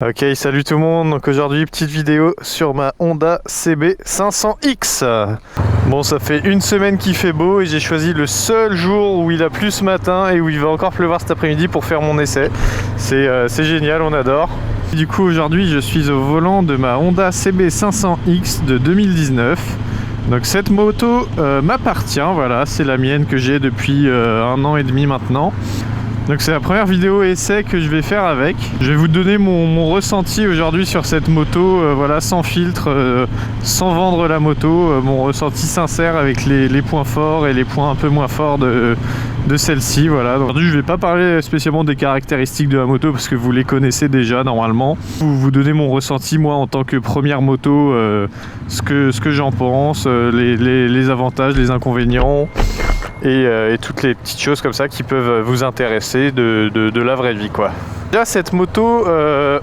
Ok, salut tout le monde. Donc aujourd'hui, petite vidéo sur ma Honda CB 500X. Bon, ça fait une semaine qu'il fait beau et j'ai choisi le seul jour où il a plu ce matin et où il va encore pleuvoir cet après-midi pour faire mon essai. C'est génial, on adore. Du coup, aujourd'hui, je suis au volant de ma Honda CB 500X de 2019. Donc cette moto m'appartient, voilà, c'est la mienne que j'ai depuis 1 an et demi maintenant. Donc c'est la première vidéo essai que je vais faire avec. Je vais vous donner mon ressenti aujourd'hui sur cette moto, voilà, sans filtre, sans vendre la moto, mon ressenti sincère avec les points forts et les points un peu moins forts de celle-ci. Voilà. Aujourd'hui je ne vais pas parler spécialement des caractéristiques de la moto parce que vous les connaissez déjà normalement. Vous donner mon ressenti moi en tant que première moto, ce que j'en pense, les avantages, les inconvénients. Et toutes les petites choses comme ça qui peuvent vous intéresser de la vraie vie, quoi. Déjà cette moto,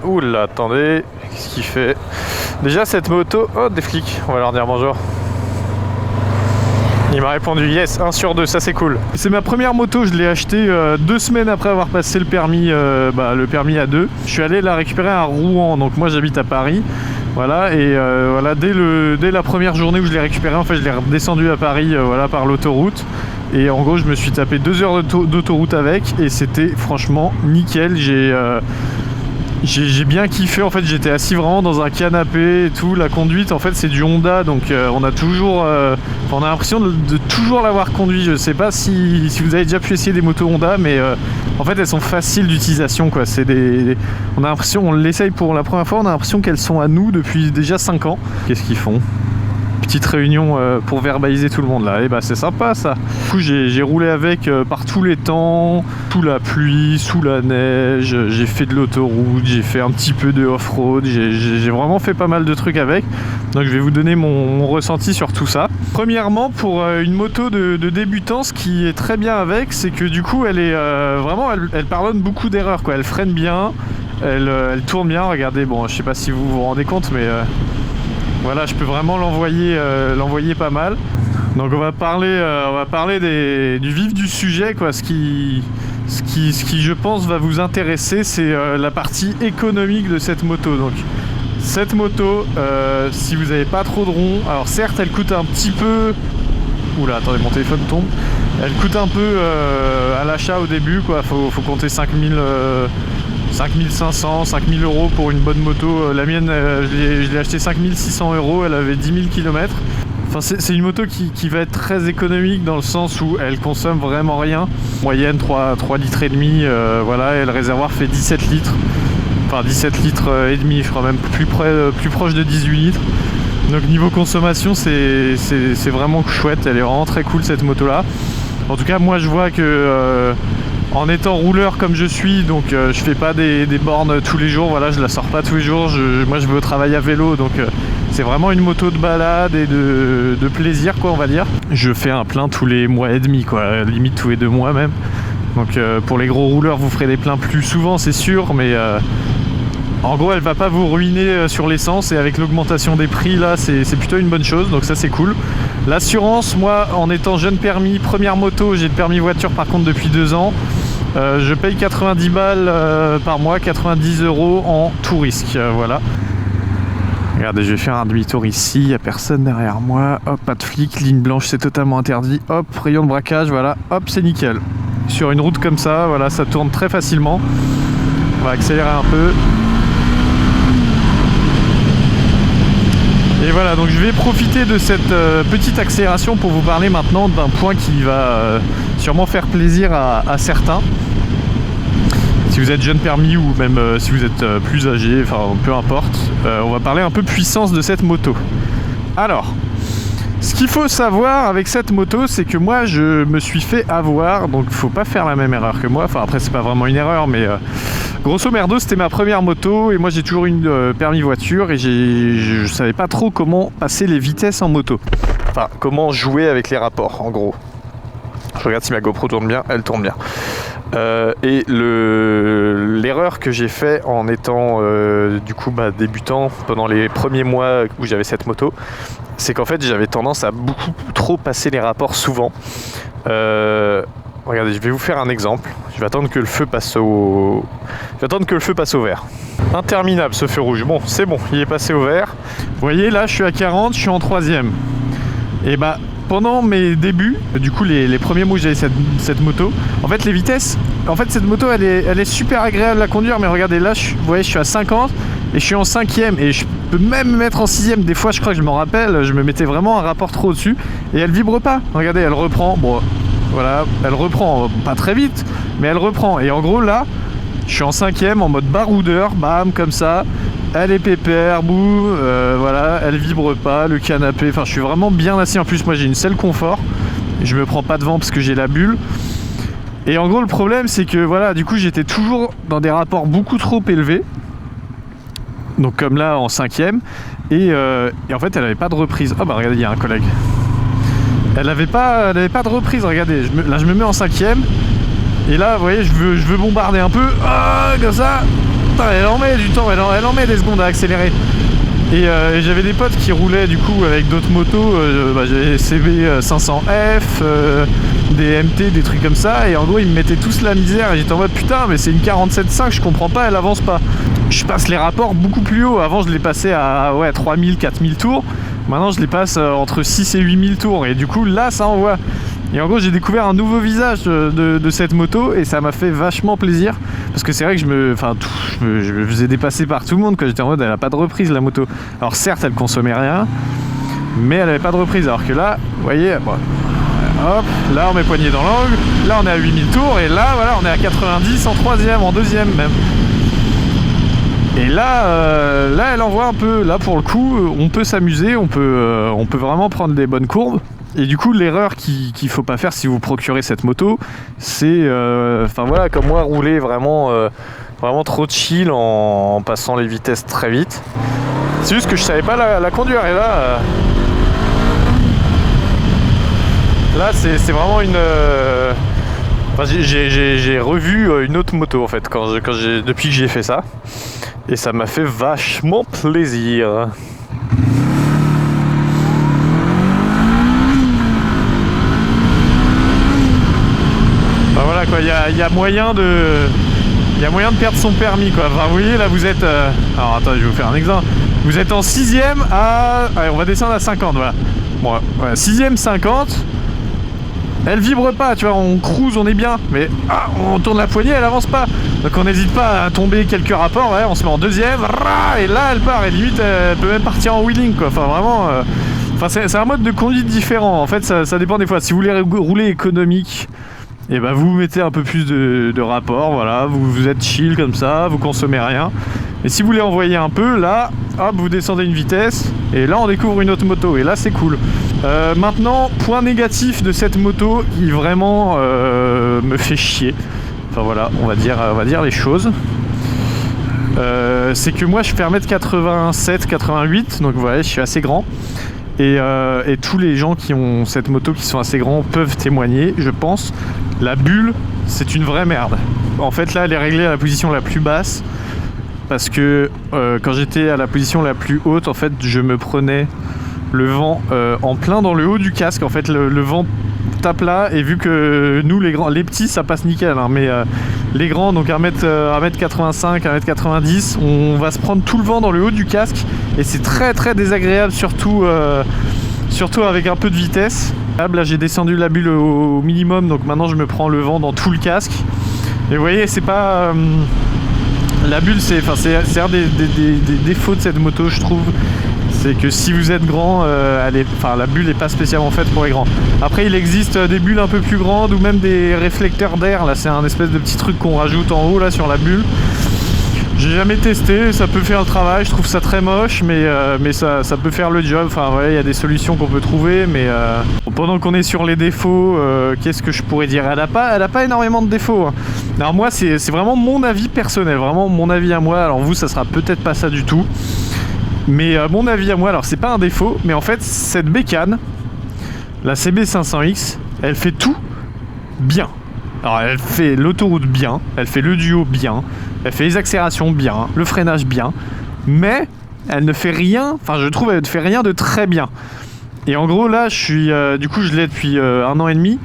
oula, attendez, qu'est-ce qu'il fait? Déjà cette moto, oh des flics, on va leur dire bonjour. Il m'a répondu yes, 1 sur 2, ça c'est cool. C'est ma première moto, je l'ai achetée 2 semaines après avoir passé le permis à 2. Je suis allé la récupérer à Rouen, donc moi j'habite à Paris. Voilà, et voilà, dès la première journée où je l'ai récupéré, en fait je l'ai redescendu à Paris voilà, par l'autoroute. Et en gros je me suis tapé 2 heures d'autoroute avec et c'était franchement nickel. J'ai bien kiffé, en fait j'étais assis vraiment dans un canapé et tout. La conduite en fait c'est du Honda, donc on a l'impression de toujours l'avoir conduit. Je sais pas si vous avez déjà pu essayer des motos Honda, mais en fait elles sont faciles d'utilisation, quoi. On a l'impression, on l'essaye pour la première fois, on a l'impression qu'elles sont à nous depuis déjà 5 ans. Qu'est-ce qu'ils font? Petite réunion pour verbaliser tout le monde là, et bah c'est sympa ça. Du coup j'ai roulé avec par tous les temps, sous la pluie, sous la neige, j'ai fait de l'autoroute, j'ai fait un petit peu de off-road, j'ai vraiment fait pas mal de trucs avec. Donc je vais vous donner mon ressenti sur tout ça. Premièrement, pour une moto de débutant, ce qui est très bien avec, c'est que du coup elle est vraiment, elle pardonne beaucoup d'erreurs, quoi. Elle freine bien, elle tourne bien, regardez, bon je sais pas si vous vous rendez compte, mais voilà, je peux vraiment l'envoyer pas mal. Donc on va parler du vif du sujet, quoi. Ce qui je pense va vous intéresser, c'est la partie économique de cette moto. Donc cette moto, si vous n'avez pas trop de ronds, alors certes elle coûte un petit peu... Oula, attendez, mon téléphone tombe. Elle coûte un peu à l'achat au début, quoi. Faut compter 5500, 5000 euros pour une bonne moto. La mienne, je l'ai acheté 5600 euros, elle avait 10 000 km. Enfin, c'est une moto qui va être très économique dans le sens où elle consomme vraiment rien. Moyenne 3 litres et demi, voilà, et le réservoir fait 17 litres. Enfin 17 litres et demi, je crois même plus proche de 18 litres. Donc niveau consommation, c'est vraiment chouette, elle est vraiment très cool cette moto là. En tout cas, moi je vois que en étant rouleur comme je suis, donc je fais pas des bornes tous les jours, voilà, je la sors pas tous les jours, moi je vais au travail à vélo, donc c'est vraiment une moto de balade et de plaisir, quoi, on va dire. Je fais un plein tous les mois et demi, quoi, limite tous les 2 mois même. Donc pour les gros rouleurs, vous ferez des pleins plus souvent, c'est sûr, mais en gros elle va pas vous ruiner sur l'essence, et avec l'augmentation des prix là, c'est plutôt une bonne chose, donc ça c'est cool. L'assurance, moi en étant jeune permis, première moto, j'ai le permis voiture par contre depuis 2 ans. Je paye 90 balles par mois, 90 euros en tout risque, voilà. Regardez, je vais faire un demi-tour ici, il n'y a personne derrière moi, hop, pas de flic, ligne blanche c'est totalement interdit, hop, rayon de braquage, voilà, hop, c'est nickel. Sur une route comme ça, voilà, ça tourne très facilement. On va accélérer un peu. Et voilà, donc je vais profiter de cette petite accélération pour vous parler maintenant d'un point qui va sûrement faire plaisir à certains. Si vous êtes jeune permis ou même si vous êtes plus âgé, enfin peu importe, on va parler un peu puissance de cette moto. Alors, ce qu'il faut savoir avec cette moto, c'est que moi je me suis fait avoir, donc faut pas faire la même erreur que moi. Enfin après c'est pas vraiment une erreur, mais grosso merdo c'était ma première moto et moi j'ai toujours une permis voiture et je savais pas trop comment passer les vitesses en moto. Enfin comment jouer avec les rapports en gros. Je regarde si ma GoPro tourne bien, elle tourne bien. Et l'erreur que j'ai fait en étant du coup débutant pendant les premiers mois où j'avais cette moto, c'est qu'en fait j'avais tendance à beaucoup trop passer les rapports souvent. regardez, je vais vous faire un exemple. Je vais attendre que le feu passe au vert. Interminable ce feu rouge. Bon, c'est bon, il est passé au vert. Vous voyez, là, je suis à 40, je suis en 3e. Et bah, pendant mes débuts, du coup, les premiers mois où j'avais cette moto, en fait, les vitesses, en fait, cette moto, elle est super agréable à conduire. Mais regardez, là, vous voyez, je suis à 50 et je suis en 5e. Et je peux même me mettre en 6e. Des fois, je crois que je m'en rappelle, je me mettais vraiment un rapport trop au-dessus. Et elle vibre pas. Regardez, elle reprend. Bon, voilà, elle reprend pas très vite, mais elle reprend. Et en gros, là, je suis en 5e en mode baroudeur, bam, comme ça. Elle est pépère, boum, voilà, elle vibre pas, le canapé, enfin je suis vraiment bien assis. En plus, moi j'ai une selle confort, je me prends pas de vent parce que j'ai la bulle. Et en gros, le problème c'est que voilà, du coup j'étais toujours dans des rapports beaucoup trop élevés. Donc comme là en 5e, et en fait elle avait pas de reprise. Oh bah regardez, il y a un collègue. Elle avait pas de reprise, regardez, là je me mets en 5e. Et là, vous voyez, je veux bombarder un peu, comme ça. Putain, elle en met du temps, elle en met des secondes à accélérer. Et j'avais des potes qui roulaient du coup avec d'autres motos, j'avais CB 500F, des MT, des trucs comme ça. Et en gros, ils me mettaient tous la misère. Et j'étais en mode putain, mais c'est une 47.5, je comprends pas, elle avance pas. Je passe les rapports beaucoup plus haut. Avant, je les passais à 3000, 4000 tours. Maintenant, je les passe entre 6 et 8000 tours. Et du coup, là, ça envoie. Et en gros, j'ai découvert un nouveau visage de cette moto et ça m'a fait vachement plaisir. Parce que c'est vrai que je me faisais dépasser par tout le monde quand j'étais en mode elle a pas de reprise la moto. Alors certes, elle consommait rien, mais elle avait pas de reprise. Alors que là, vous voyez, bon, hop, là on met poignée dans l'angle, là on est à 8000 tours et là, voilà, on est à 90 en 3e, en 2e même. Et là, là, elle envoie un peu. Là, pour le coup, on peut s'amuser, on peut vraiment prendre des bonnes courbes. Et du coup, l'erreur qu'il faut pas faire si vous procurez cette moto, c'est, enfin voilà, comme moi, rouler vraiment trop chill en passant les vitesses très vite. C'est juste que je savais pas la conduire. Et là, là, c'est vraiment une. Enfin, j'ai revu une autre moto en fait depuis que j'ai fait ça. Et ça m'a fait vachement plaisir. Ben voilà quoi, il y a moyen de perdre son permis quoi. Enfin, vous voyez là vous êtes. Alors attendez, je vais vous faire un exemple. Vous êtes en 6e à. Allez, on va descendre à 50, voilà. Bon, ouais, 6e 50. Elle vibre pas, tu vois, on cruise, on est bien, mais on tourne la poignée, elle avance pas. Donc on n'hésite pas à tomber quelques rapports, ouais, on se met en 2e, et là elle part, et limite elle peut même partir en wheeling quoi. Enfin vraiment, c'est un mode de conduite différent. En fait, ça dépend des fois. Si vous voulez rouler économique, et ben vous mettez un peu plus de rapports, voilà, vous êtes chill comme ça, vous consommez rien. Et si vous voulez envoyer un peu, là, hop, vous descendez une vitesse, et là on découvre une autre moto, et là c'est cool. Maintenant, point négatif de cette moto qui vraiment me fait chier. Enfin voilà, on va dire les choses. C'est que moi je fais 1m87, 88, donc voilà, je suis assez grand. Et tous les gens qui ont cette moto qui sont assez grands peuvent témoigner, je pense. La bulle, c'est une vraie merde. En fait là, elle est réglée à la position la plus basse. Parce que quand j'étais à la position la plus haute, en fait, je me prenais le vent en plein dans le haut du casque. En fait, le vent tape là, et vu que nous, les petits, ça passe nickel, hein, mais les grands, donc 1m85, 1m90, on va se prendre tout le vent dans le haut du casque, et c'est très très désagréable, surtout avec un peu de vitesse. Là, j'ai descendu la bulle au minimum, donc maintenant je me prends le vent dans tout le casque. Et vous voyez, c'est pas... la bulle, c'est un des défauts de cette moto, je trouve. C'est que si vous êtes grand, la bulle n'est pas spécialement faite pour les grands. Après, il existe des bulles un peu plus grandes ou même des réflecteurs d'air. Là, c'est un espèce de petit truc qu'on rajoute en haut là sur la bulle. J'ai jamais testé, ça peut faire le travail. Je trouve ça très moche, mais ça peut faire le job. Enfin, voilà, il y a des solutions qu'on peut trouver. Mais pendant qu'on est sur les défauts, qu'est-ce que je pourrais dire ? Elle a pas énormément de défauts. Hein. Alors moi, c'est vraiment mon avis personnel, vraiment mon avis à moi. Alors vous, ça sera peut-être pas ça du tout. Mais mon avis à moi, alors c'est pas un défaut, mais en fait cette bécane, la CB500X, elle fait tout bien. Alors elle fait l'autoroute bien, elle fait le duo bien, elle fait les accélérations bien, le freinage bien, mais elle ne fait rien, enfin je trouve elle ne fait rien de très bien. Et en gros là, je suis, du coup je l'ai depuis 1 an et demi,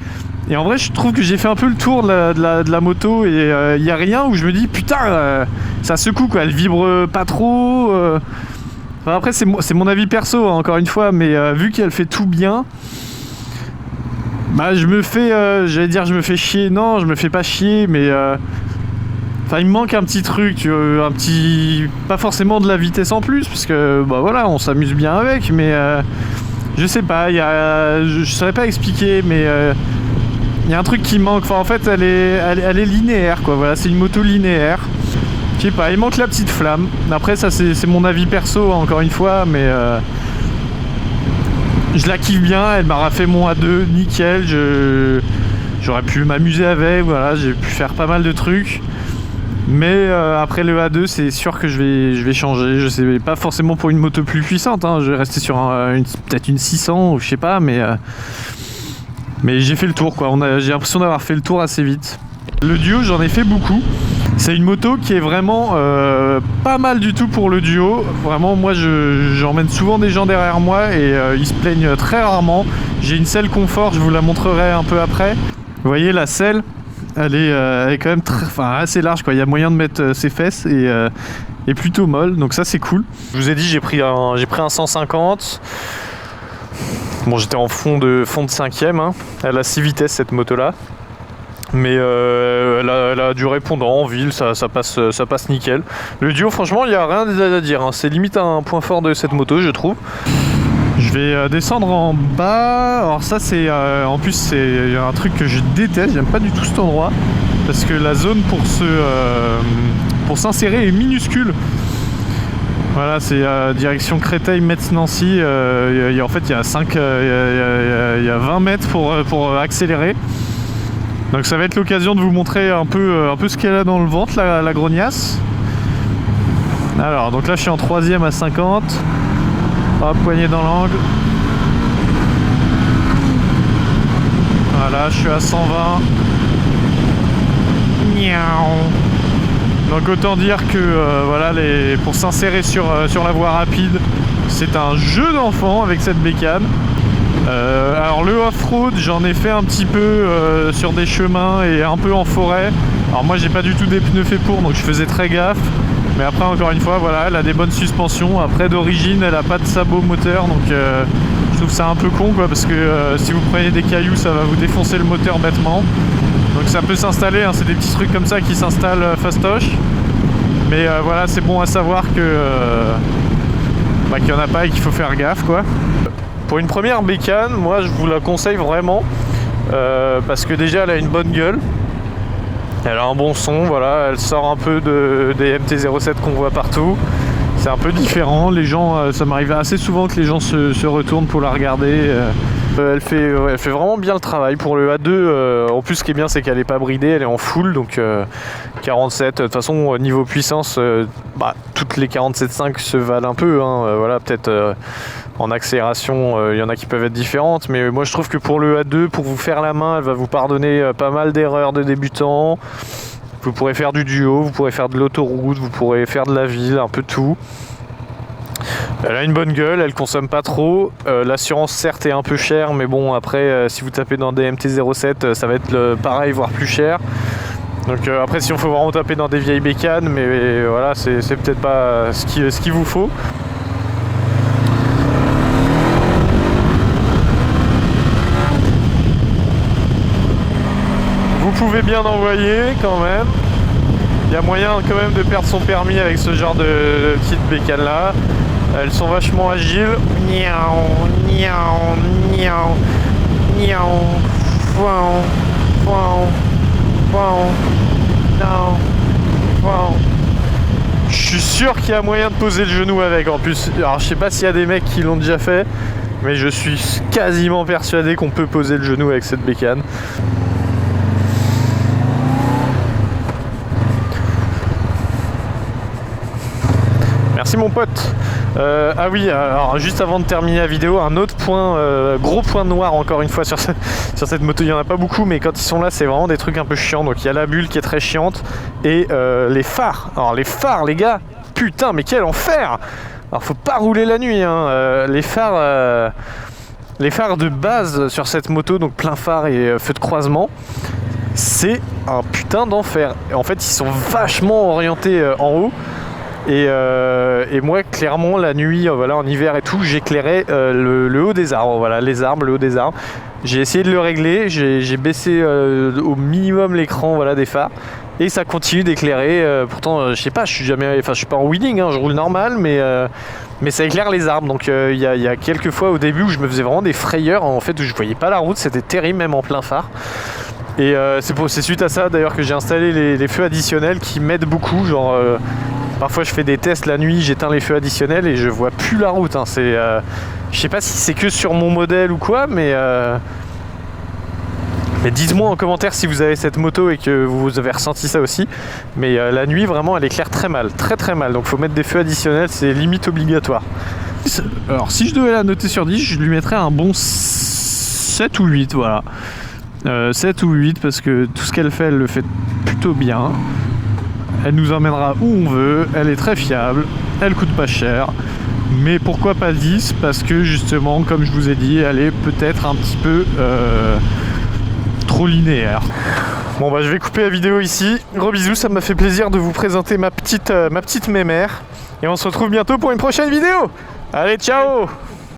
Et en vrai, je trouve que j'ai fait un peu le tour de la moto et il n'y a rien où je me dis putain, ça secoue quoi, elle vibre pas trop. Enfin, après, c'est mon avis perso, hein, encore une fois, mais vu qu'elle fait tout bien, bah je me fais, j'allais dire, je me fais chier. Non, je me fais pas chier, mais enfin, il me manque un petit truc, tu vois, un petit, pas forcément de la vitesse en plus, parce que bah voilà, on s'amuse bien avec, mais je sais pas, je saurais pas expliquer, mais il y a un truc qui manque. Enfin, en fait, elle est linéaire, quoi. Voilà, c'est une moto linéaire. Je sais pas, il manque la petite flamme. Après, ça, c'est mon avis perso, encore une fois, mais je la kiffe bien. Elle m'a rafait mon A2, nickel. J'aurais pu m'amuser avec, voilà, j'ai pu faire pas mal de trucs. Mais après le A2, c'est sûr que je vais changer. Je sais pas forcément pour une moto plus puissante, hein. Je vais rester sur peut-être une 600 ou je sais pas, mais j'ai fait le tour, quoi. J'ai l'impression d'avoir fait le tour assez vite. Le duo, j'en ai fait beaucoup. C'est une moto qui est vraiment pas mal du tout pour le duo. Vraiment, moi, j'emmène souvent des gens derrière moi et ils se plaignent très rarement. J'ai une selle confort, je vous la montrerai un peu après. Vous voyez, la selle, elle est quand même assez large, quoi. Il y a moyen de mettre ses fesses et plutôt molle, donc ça c'est cool. Je vous ai dit, j'ai pris un 150. Bon, j'étais en fond de 5ème, hein. Elle a 6 vitesses cette moto là, mais elle a du répondant en ville, ça passe nickel. Le duo, franchement, il n'y a rien à dire, hein. C'est limite un point fort de cette moto, je trouve. Je vais descendre en bas. Alors ça, c'est en plus c'est un truc que je déteste. J'aime pas du tout cet endroit parce que la zone pour s'insérer est minuscule. Voilà, c'est direction Créteil, Metz, Nancy. En fait, il y a 20 mètres pour accélérer. Donc ça va être l'occasion de vous montrer un peu ce qu'elle a dans le ventre, la grognasse. Alors, donc là, je suis en 3ème à 50. Hop, poignée dans l'angle. Voilà, je suis à 120. Donc autant dire que voilà, pour s'insérer sur la voie rapide, c'est un jeu d'enfant avec cette bécane. Alors le off-road, j'en ai fait un petit peu sur des chemins et un peu en forêt. Alors moi j'ai pas du tout des pneus faits pour, donc je faisais très gaffe. Mais après, encore une fois, voilà, elle a des bonnes suspensions. Après, d'origine, elle a pas de sabot moteur, donc je trouve ça un peu con, quoi, parce que si vous prenez des cailloux, ça va vous défoncer le moteur bêtement. Donc ça peut s'installer, hein, c'est des petits trucs comme ça qui s'installent fastoche. Mais voilà, c'est bon à savoir que qu'il n'y en a pas et qu'il faut faire gaffe, quoi. Pour une première bécane, moi, je vous la conseille vraiment, parce que déjà, elle a une bonne gueule. Elle a un bon son, voilà, elle sort un peu des MT-07 qu'on voit partout. C'est un peu différent, les gens, ça m'arrive assez souvent que les gens se retournent pour la regarder. Elle fait vraiment bien le travail. Pour le A2, en plus ce qui est bien c'est qu'elle n'est pas bridée, elle est en full, donc 47. De toute façon, niveau puissance, toutes les 47.5 se valent un peu, hein. Voilà, peut-être en accélération, il y en a qui peuvent être différentes, mais moi je trouve que pour le A2, pour vous faire la main, elle va vous pardonner pas mal d'erreurs de débutants. Vous pourrez faire du duo, vous pourrez faire de l'autoroute, vous pourrez faire de la ville, un peu tout. Elle a une bonne gueule, elle consomme pas trop. L'assurance certes est un peu chère, mais bon après si vous tapez dans des MT-07, ça va être pareil, voire plus cher. Donc après si on faut vraiment taper dans des vieilles bécanes, mais voilà, c'est peut-être pas ce qu'il vous faut. Vous pouvez bien envoyer quand même. Il y a moyen quand même de perdre son permis avec ce genre de petites bécanes là. Elles sont vachement agiles. Je suis sûr qu'il y a moyen de poser le genou avec en plus. Alors je sais pas s'il y a des mecs qui l'ont déjà fait, mais je suis quasiment persuadé qu'on peut poser le genou avec cette bécane. Merci mon pote. Ah oui, alors juste avant de terminer la vidéo, un autre point, gros point noir encore une fois sur cette moto. Il n'y en a pas beaucoup, mais quand ils sont là, c'est vraiment des trucs un peu chiants. Donc il y a la bulle qui est très chiante et les phares. Alors les phares, les gars, putain, mais quel enfer! Alors faut pas rouler la nuit, hein. Les phares, Les phares de base sur cette moto, donc plein phare et feu de croisement, c'est un putain d'enfer. En fait, ils sont vachement orientés en haut. Et moi, clairement, la nuit, voilà, en hiver et tout, j'éclairais le haut des arbres. Voilà, les arbres, le haut des arbres. J'ai essayé de le régler. J'ai baissé au minimum l'écran, voilà, des phares. Et ça continue d'éclairer. Pourtant, je sais pas, je suis pas en wheeling, hein, je roule normal, mais ça éclaire les arbres. Donc il y a quelques fois au début où je me faisais vraiment des frayeurs, en fait, où je voyais pas la route. C'était terrible, même en plein phare. Et c'est suite à ça d'ailleurs que j'ai installé les feux additionnels qui m'aident beaucoup. Genre parfois je fais des tests la nuit, j'éteins les feux additionnels et je vois plus la route, hein. Je sais pas si c'est que sur mon modèle ou quoi, mais dites-moi en commentaire si vous avez cette moto et que vous avez ressenti ça aussi. Mais la nuit, vraiment, elle éclaire très mal, très très mal. Donc faut mettre des feux additionnels, c'est limite obligatoire. Alors si je devais la noter sur 10, je lui mettrais un bon 7 ou 8, voilà. 7 ou 8 parce que tout ce qu'elle fait, elle le fait plutôt bien. Elle nous emmènera où on veut, elle est très fiable, elle coûte pas cher. Mais pourquoi pas 10? Parce que justement, comme je vous ai dit, elle est peut-être un petit peu trop linéaire. Bon bah je vais couper la vidéo ici. Gros bisous, ça m'a fait plaisir de vous présenter ma petite mémère. Et on se retrouve bientôt pour une prochaine vidéo. Allez, ciao!